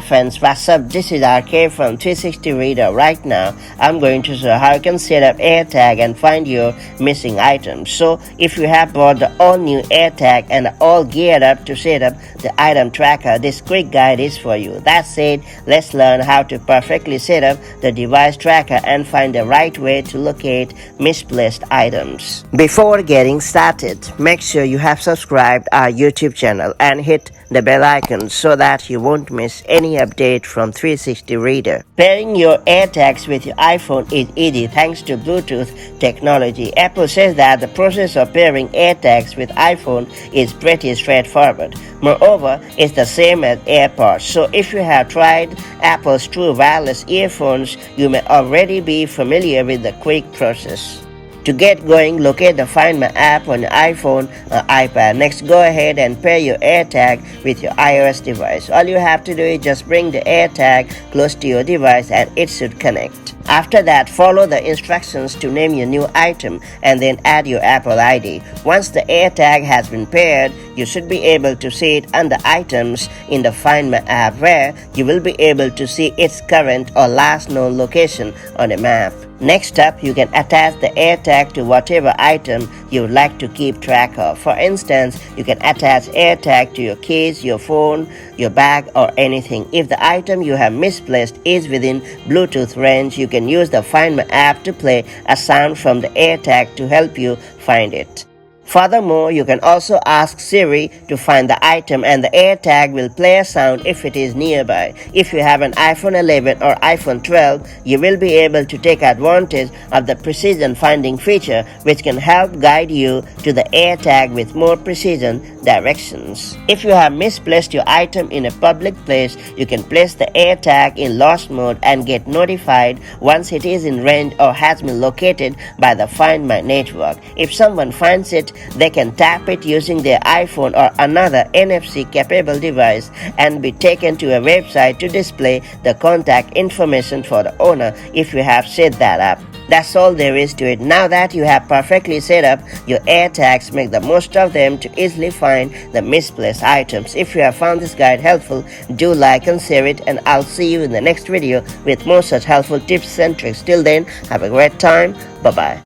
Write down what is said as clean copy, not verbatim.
friends, what's up? This is RK from 360 Reader. Right now I'm going to show how you can set up AirTag and find your missing items. So if you have bought the all new AirTag and all geared up to set up the item tracker, this quick guide is for you. That said, let's learn how to perfectly set up the device tracker and find the right way to locate misplaced items. Before getting started, make sure you have subscribed our YouTube channel and hit the bell icon so that you won't miss any update from 360 Reader. Pairing your AirTags with your iPhone is easy thanks to Bluetooth technology. Apple says that the process of pairing AirTags with iPhone is pretty straightforward. Moreover, it's the same as AirPods. So if you have tried Apple's true wireless earphones, you may already be familiar with the quick process. To get going, locate the Find My app on your iPhone or iPad. Next, go ahead and pair your AirTag with your iOS device. All you have to do is just bring the AirTag close to your device and it should connect. After that, follow the instructions to name your new item and then add your Apple ID. Once the AirTag has been paired, you should be able to see it under Items in the Find My app, where you will be able to see its current or last known location on a map. Next up, you can attach the AirTag to whatever item you would like to keep track of. For instance, you can attach AirTag to your keys, your phone, your bag, or anything. If the item you have misplaced is within Bluetooth range, you can use the Find My app to play a sound from the AirTag to help you find it. Furthermore, you can also ask Siri to find the item and the AirTag will play a sound if it is nearby. If you have an iPhone 11 or iPhone 12, you will be able to take advantage of the precision finding feature, which can help guide you to the AirTag with more precision directions. If you have misplaced your item in a public place, you can place the AirTag in lost mode and get notified once it is in range or has been located by the Find My network. If someone finds it, they can tap it using their iPhone or another NFC-capable device and be taken to a website to display the contact information for the owner if you have set that up. That's all there is to it. Now that you have perfectly set up your AirTags, make the most of them to easily find the misplaced items. If you have found this guide helpful, do like and share it, and I'll see you in the next video with more such helpful tips and tricks. Till then, have a great time. Bye-bye.